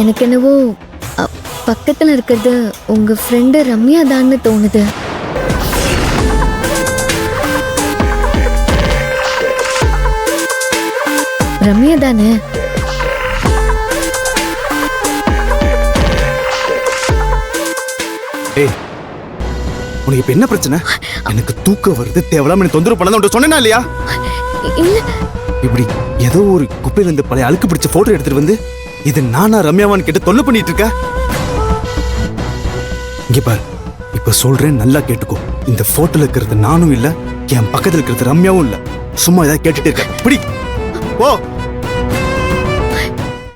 எனக்கு என்னவோ பக்கத்துல இருக்கிறது உங்க ஃப்ரெண்டு ரம்யா தான்னு தோணுது. ரம்யா தானே? ஏய், உனக்கு இப்ப என்ன பிரச்சனை? எனக்கு தூக்கம் வருது, தேவலாம் எனக்கு தொந்தரவு பண்ணாத சொன்னா இல்லையா? இல்ல, இப்படி ஏதோ ஒரு குப்பையில இருந்து பழைய அழுக்கு பிடிச்ச போட்டோ எடுத்துட்டு வந்து இது நானா ரம்யாவான்னு கேட்டு தொல்லை பண்ணிட்டு இருக்க. இங்க பாரு, இப்ப சொல்றேன், நல்லா கேட்டுக்கோ. இந்த போட்டோல இருக்கிறது நானும் இல்ல, என் பக்கத்துல இருக்கிறது ரம்யாவும் இல்ல. சும்மா ஏதாவது கேட்டுட்டே இருக்க. பிடி போ.